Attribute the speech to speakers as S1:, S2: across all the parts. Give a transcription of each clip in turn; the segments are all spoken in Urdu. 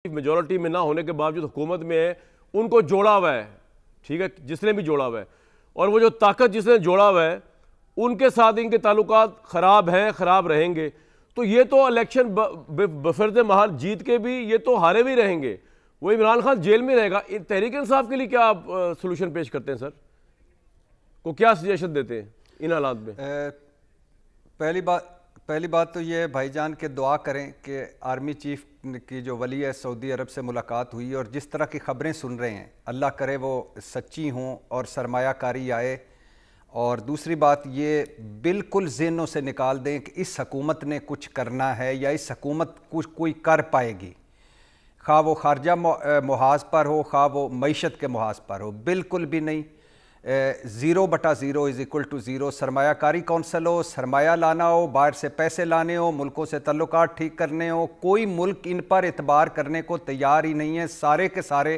S1: میجورٹی میں نہ ہونے کے باوجود حکومت میں ہے، ان کو جوڑا ہوا ہے، ٹھیک ہے، جس نے بھی جوڑا ہوا ہے، اور وہ جو طاقت جس نے جوڑا ہوا ہے ان کے ساتھ ان کے تعلقات خراب ہیں، خراب رہیں گے. تو یہ تو الیکشن بفرض محال جیت کے بھی یہ تو ہارے بھی رہیں گے. وہ عمران خان جیل میں رہے گا. تحریک انصاف کے لیے کیا آپ سولوشن پیش کرتے ہیں سر؟ کو کیا سجیشن دیتے ہیں ان حالات میں؟
S2: پہلی بات تو یہ ہے بھائی جان کہ دعا کریں کہ آرمی چیف کی جو ولی ہے سعودی عرب سے ملاقات ہوئی اور جس طرح کی خبریں سن رہے ہیں اللہ کرے وہ سچی ہوں اور سرمایہ کاری آئے. اور دوسری بات یہ بالکل ذہنوں سے نکال دیں کہ اس حکومت نے کچھ کرنا ہے یا اس حکومت کچھ کوئی کر پائے گی، خواہ وہ خارجہ محاذ پر ہو خواہ وہ معیشت کے محاذ پر ہو، بالکل بھی نہیں. 0/0 = 0. سرمایہ کاری کونسل ہو، سرمایہ لانا ہو، باہر سے پیسے لانے ہو، ملکوں سے تعلقات ٹھیک کرنے ہو، کوئی ملک ان پر اعتبار کرنے کو تیار ہی نہیں ہے. سارے کے سارے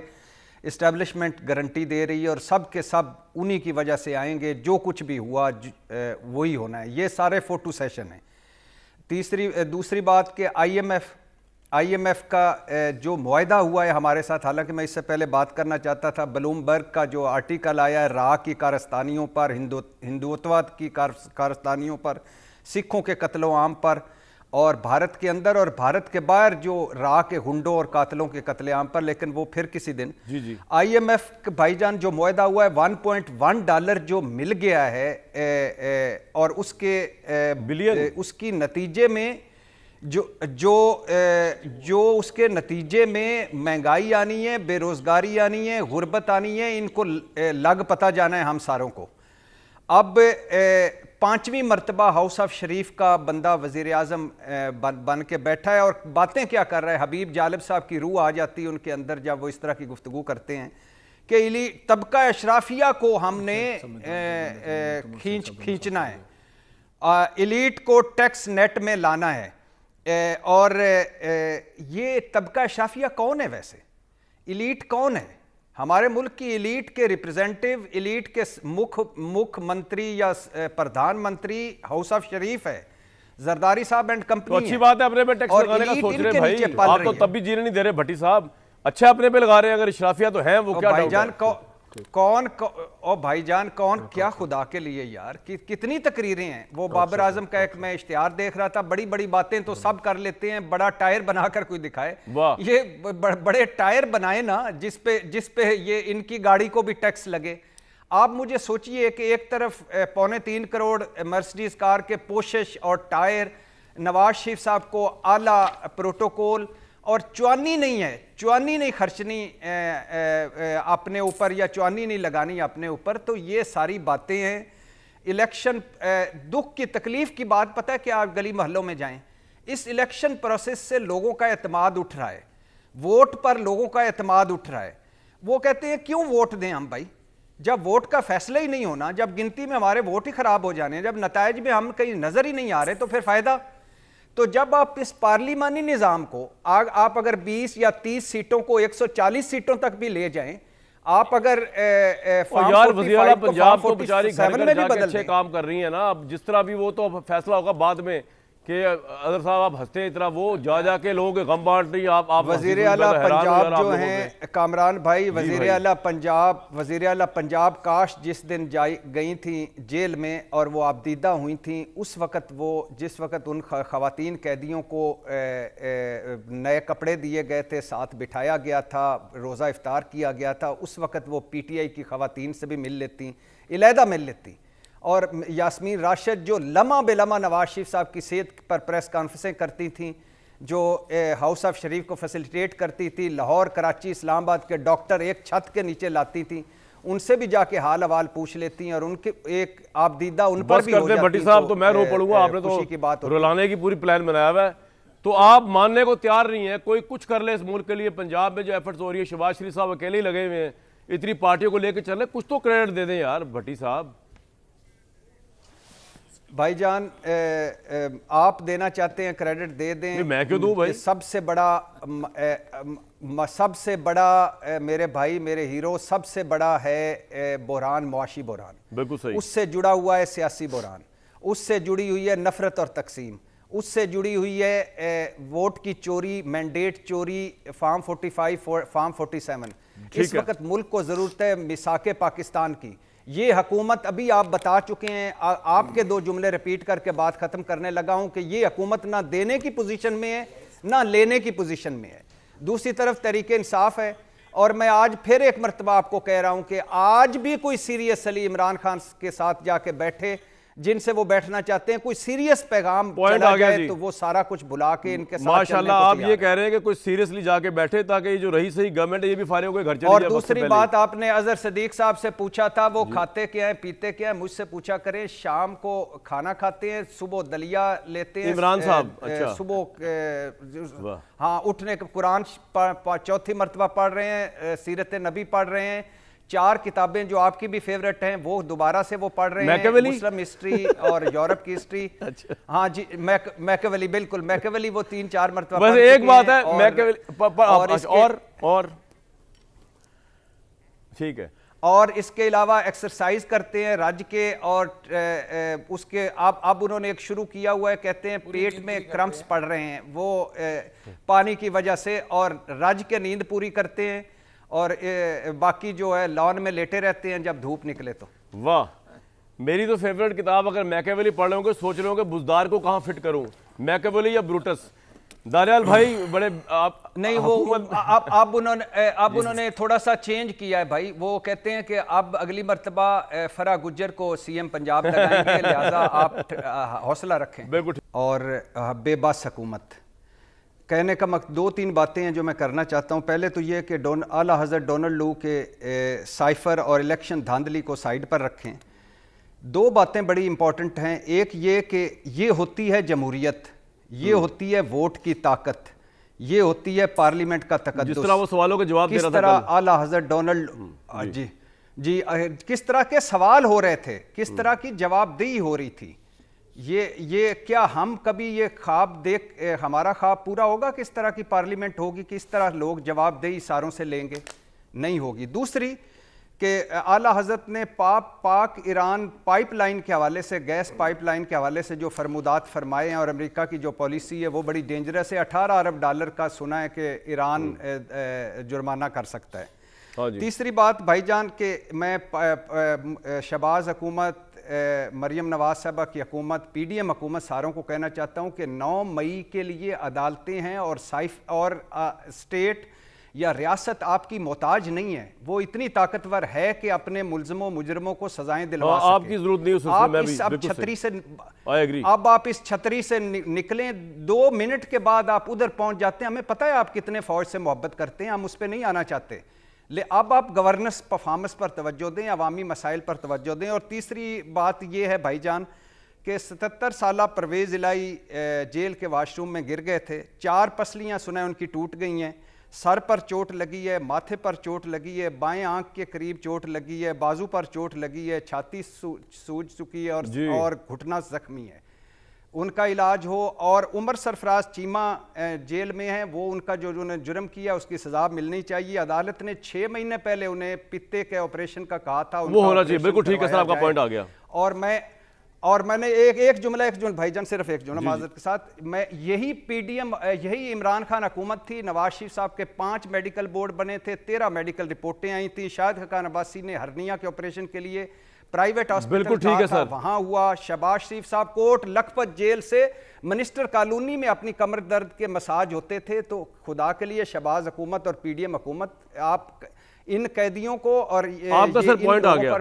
S2: اسٹیبلشمنٹ گارنٹی دے رہی ہے اور سب کے سب انہی کی وجہ سے آئیں گے. جو کچھ بھی ہوا وہی ہونا ہے. یہ سارے فوٹو سیشن ہیں. دوسری بات کہ آئی ایم ایف کا جو معاہدہ ہوا ہے ہمارے ساتھ، حالانکہ میں اس سے پہلے بات کرنا چاہتا تھا، بلومبرگ کا جو آرٹیکل آیا ہے راہ کی کارستانیوں پر، ہندوتواد کی کارستانیوں پر، سکھوں کے قتل و عام پر، اور بھارت کے اندر اور بھارت کے باہر جو راہ کے ہنڈوں اور قاتلوں کے قتل عام پر، لیکن وہ پھر کسی دن. آئی ایم ایف بھائی جان جو معاہدہ ہوا ہے $1.1 جو مل گیا ہے اور اس کی نتیجے میں جو اس کے نتیجے میں مہنگائی آنی ہے، بے روزگاری آنی ہے، غربت آنی ہے، ان کو لگ پتہ جانا ہے ہم ساروں کو. اب 5ویں مرتبہ ہاؤس آف شریف کا بندہ وزیر اعظم بن کے بیٹھا ہے اور باتیں کیا کر رہا ہے. حبیب جالب صاحب کی روح آ جاتی ہے ان کے اندر جب وہ اس طرح کی گفتگو کرتے ہیں کہ طبقہ اشرافیہ کو ہم نے کھینچنا ہے، ایلیٹ کو ٹیکس نیٹ میں لانا ہے. اور یہ طبقہ اشرافیہ کون ہے ویسے؟ ایلیٹ کون ہے؟ ہمارے ملک کی ایلیٹ کے ریپریزنٹیو، ایلیٹ کے مکھ منتری یا پردھان منتری ہاؤس آف شریف ہے، زرداری صاحب اینڈ کمپنی.
S1: اچھی بات ہے اپنے پہ ٹیکس لگانے کا سوچ رہے بھائی، آپ تو تب بھی جینے نہیں دے رہے بھٹی صاحب. اچھا اپنے پہ لگا رہے ہیں، اگر اشرافیہ تو ہیں وہ کیا ڈاؤٹ ہے؟
S2: بھائی جان کون کیا خدا کے لیے یار کتنی تقریریں ہیں. وہ بابر اعظم کا ایک میں اشتہار دیکھ رہا تھا، بڑی بڑی باتیں تو سب کر لیتے ہیں، بڑا ٹائر بنا کر کوئی دکھائے. یہ بڑے ٹائر بنائے نا جس پہ یہ ان کی گاڑی کو بھی ٹیکس لگے. آپ مجھے سوچئے کہ ایک طرف 3.25 کروڑ مرسڈیز کار کے پوشش اور ٹائر، نواز شریف صاحب کو اعلیٰ پروٹوکول، اور چوانی نہیں خرچنی اپنے اوپر یا چوانی نہیں لگانی اپنے اوپر. تو یہ ساری باتیں ہیں. الیکشن دکھ کی تکلیف کی بات پتہ ہے کہ آپ گلی محلوں میں جائیں، اس الیکشن پروسیس سے لوگوں کا اعتماد اٹھ رہا ہے، ووٹ پر لوگوں کا اعتماد اٹھ رہا ہے. وہ کہتے ہیں کیوں ووٹ دیں ہم بھائی، جب ووٹ کا فیصلہ ہی نہیں ہونا، جب گنتی میں ہمارے ووٹ ہی خراب ہو جانے ہیں، جب نتائج میں ہم کہیں نظر ہی نہیں آ رہے تو پھر فائدہ. تو جب آپ اس پارلیمانی نظام کو آپ اگر 20 یا 30 سیٹوں کو 140 سیٹوں تک بھی لے جائیں، آپ اگر
S1: یار وزیر اعلیٰ پنجاب تو بیچاری گھر گھر جا کے اچھے کام کر رہی ہیں نا. اب جس طرح بھی وہ تو فیصلہ ہوگا بعد میں کہ اظہر صاحب آپ ہنستے ہیں اتنا، وہ جا کے لوگوں کے غم بانٹ رہی ہیں. آپ
S2: وزیر اعلیٰ پنجاب جو ہیں کامران بھائی، وزیر اعلیٰ پنجاب کاش جس دن گئی تھیں جیل میں اور وہ آبدیدہ ہوئی تھیں، اس وقت جس وقت ان خواتین قیدیوں کو نئے کپڑے دیے گئے تھے، ساتھ بٹھایا گیا تھا، روزہ افطار کیا گیا تھا، اس وقت وہ پی ٹی آئی کی خواتین سے بھی مل لیتی، علیحدہ مل لیتی. اور یاسمین راشد جو لمحہ بے لمحہ نواز شریف صاحب کی صحت پر پریس کانفرنسیں کرتی تھیں، جو ہاؤس آف شریف کو فیسیلیٹیٹ کرتی تھی، لاہور، کراچی، اسلام آباد کے ڈاکٹر ایک چھت کے نیچے لاتی تھیں، ان سے بھی جا کے حال احوال پوچھ لیتی ہیں اور ان کے ایک آبدیدہ ان پر بھی ہو جاتی.
S1: بھٹی صاحب تو میں رو پڑوں گا، آپ نے تو رلانے کی پوری پلان بنایا ہوا ہے. تو آپ ماننے کو تیار نہیں ہیں کوئی کچھ کر لے اس ملک کے لیے. پنجاب میں جو ایفرٹس ہو رہی ہے، شہباز شریف صاحب اکیلے ہی لگے ہوئے ہیں، اتنی پارٹیوں کو لے کے چل رہے، کچھ تو کریڈٹ دے دیں یار بھٹی صاحب.
S2: بھائی جان آپ دینا چاہتے ہیں کریڈٹ دے دیں.
S1: میں کیوں دوں بھائی؟
S2: سب سے بڑا میرے بھائی، میرے ہیرو، سب سے بڑا ہے بحران، معاشی بحران.
S1: بالکل صحیح.
S2: اس سے جڑا ہوا ہے سیاسی بحران، اس سے جڑی ہوئی ہے نفرت اور تقسیم، اس سے جڑی ہوئی ہے ووٹ کی چوری, مینڈیٹ چوری, فارم 45, فارم 47. اس وقت ملک کو ضرورت ہے میثاق پاکستان کی. یہ حکومت, ابھی آپ بتا چکے ہیں, آپ کے 2 جملے ریپیٹ کر کے بات ختم کرنے لگا ہوں, کہ یہ حکومت نہ دینے کی پوزیشن میں ہے نہ لینے کی پوزیشن میں ہے. دوسری طرف تحریک انصاف ہے, اور میں آج پھر ایک مرتبہ آپ کو کہہ رہا ہوں کہ آج بھی کوئی سیریسلی عمران خان کے ساتھ جا کے بیٹھے, جن سے وہ بیٹھنا چاہتے ہیں, کوئی سیریس پیغام چلا جائے تو وہ سارا کچھ بھلا کے ان کے ساتھ
S1: ماشاءاللہ آپ یہ کہہ رہے ہیں کہ کوئی سیریسلی جا کے بیٹھے تاکہ یہ جو رہی صحیح گورنمنٹ ہے یہ بھی فارغ ہو کے گھر چلی جائے.
S2: اور دوسری بات آپ نے اظہر صدیق صاحب سے پوچھا تھا وہ کھاتے کیا ہیں پیتے کیا ہیں, مجھ سے پوچھا کریں شام کو کھانا کھاتے ہیں, صبح دلیا لیتے ہیں
S1: عمران صاحب,
S2: صبح ہاں اٹھنے کے قرآن 4تھی مرتبہ پڑھ رہے ہیں, سیرت نبی پڑھ رہے ہیں, 4 کتابیں جو آپ کی بھی فیورٹ ہیں وہ دوبارہ سے وہ پڑھ رہے ہیں, مسلم ہسٹری اور یورپ کی ہسٹری. ہاں جی میکیویلی, بالکل میکیویلی وہ 3-4 مرتبہ
S1: بس ایک بات ہے میکیویلی اور ٹھیک ہے,
S2: اور اس کے علاوہ ایکسرسائز کرتے ہیں رج کے, اور اس کے اب انہوں نے ایک شروع کیا ہوا ہے, کہتے ہیں پیٹ میں کرمپس پڑ رہے ہیں وہ پانی کی وجہ سے, اور رج کے نیند پوری کرتے ہیں, اور باقی جو ہے لان میں لیٹے رہتے ہیں جب دھوپ نکلے تو.
S1: واہ, میری تو فیورٹ کتاب اگر میکیویلی پڑھ رہے ہوں گے سوچ رہے ہوں کہ بزدار کو کہاں فٹ کروں, میکیویلی یا بروٹس. داریال بھائی بڑے
S2: نہیں, وہ اب انہوں نے تھوڑا سا چینج کیا ہے بھائی, وہ کہتے ہیں کہ اب اگلی مرتبہ فرا گجر کو سی ایم پنجاب لگائیں گے, لہٰذا آپ حوصلہ رکھیں. اور بے بس حکومت کہنے کا 2-3 باتیں ہیں جو میں کرنا چاہتا ہوں. پہلے تو یہ کہ اعلیٰ حضرت ڈونلڈ لو کے سائفر اور الیکشن دھاندلی کو سائیڈ پر رکھیں. 2 باتیں بڑی امپورٹنٹ ہیں. ایک یہ کہ یہ ہوتی ہے جمہوریت, یہ ہوتی ہے ووٹ کی طاقت, یہ ہوتی ہے پارلیمنٹ کا تقدس.
S1: جس طرح وہ سوالوں کے جواب دے رہا تھا,
S2: کس طرح اعلیٰ حضرت ڈونلڈ جی کس طرح کے سوال ہو رہے تھے, کس طرح کی جواب دہی ہو رہی تھی. یہ کیا ہم کبھی یہ خواب دیکھ, ہمارا خواب پورا ہوگا کس طرح کی پارلیمنٹ ہوگی, کس طرح لوگ جواب دہی ساروں سے لیں گے؟ نہیں ہوگی. دوسری کہ اعلیٰ حضرت نے پاک ایران پائپ لائن کے حوالے سے, گیس پائپ لائن کے حوالے سے جو فرمودات فرمائے ہیں, اور امریکہ کی جو پالیسی ہے وہ بڑی ڈینجرس ہے. $18 ارب کا سنا ہے کہ ایران جرمانہ کر سکتا ہے. تیسری بات بھائی جان کہ میں شہباز حکومت, مریم نواز صاحبہ کی حکومت, پی ڈی ایم حکومت ساروں کو کہنا چاہتا ہوں کہ 9 مئی کے لیے عدالتیں ہیں, اور اسٹیٹ یا ریاست آپ کی محتاج نہیں ہے, وہ اتنی طاقتور ہے کہ اپنے ملزموں مجرموں کو سزائیں دلوا سکے.
S1: آپ کی ضرورت نہیں
S2: اب آپ اس چھتری سے نکلیں, 2 منٹ کے بعد آپ ادھر پہنچ جاتے ہیں. ہمیں پتہ ہے آپ کتنے فوج سے محبت کرتے ہیں, ہم اس پہ نہیں آنا چاہتے. اب آپ گورننس پرفارمنس پر توجہ دیں, عوامی مسائل پر توجہ دیں. اور تیسری بات یہ ہے بھائی جان کہ 77 سالہ پرویز الہی جیل کے واش روم میں گر گئے تھے, 4 پسلیاں سنیں ان کی ٹوٹ گئی ہیں, سر پر چوٹ لگی ہے, ماتھے پر چوٹ لگی ہے, بائیں آنکھ کے قریب چوٹ لگی ہے, بازو پر چوٹ لگی ہے, چھاتی سوج چکی ہے, اور گھٹنا زخمی ہے. ان کا علاج ہو. اور عمر سرفراز چیمہ جیل میں ہیں, وہ ان کا جو انہوں نے جرم کیا اس کی سزا ملنی چاہیے. عدالت نے 6 مہینے پہلے انہیں پتے کے آپریشن کا کہا تھا,
S1: وہ ہونا چاہیے. بالکل ٹھیک ہے سر, آپ کا پوائنٹ آ گیا.
S2: اور میں نے ایک جملہ بھائی جان, صرف ایک جملہ معذرت کے ساتھ, میں یہی پی ڈی ایم, یہی عمران خان حکومت تھی, نواز شریف صاحب کے 5 میڈیکل بورڈ بنے تھے, 13 میڈیکل رپورٹیں آئی تھیں, شاہد خاقان عباسی نے ہرنیا کے آپریشن کے لیے پرائیویٹ ہاسپٹل تھا, وہاں ہوا. شہباز شریف صاحب کوٹ لکھپت جیل سے منسٹر کالونی میں اپنی کمر درد کے مساج ہوتے تھے. تو خدا کے لیے شہباز حکومت اور پی ڈی ایم حکومت, آپ ان قیدیوں کو اور
S1: آپ کا سر پوائنٹ آ گیا.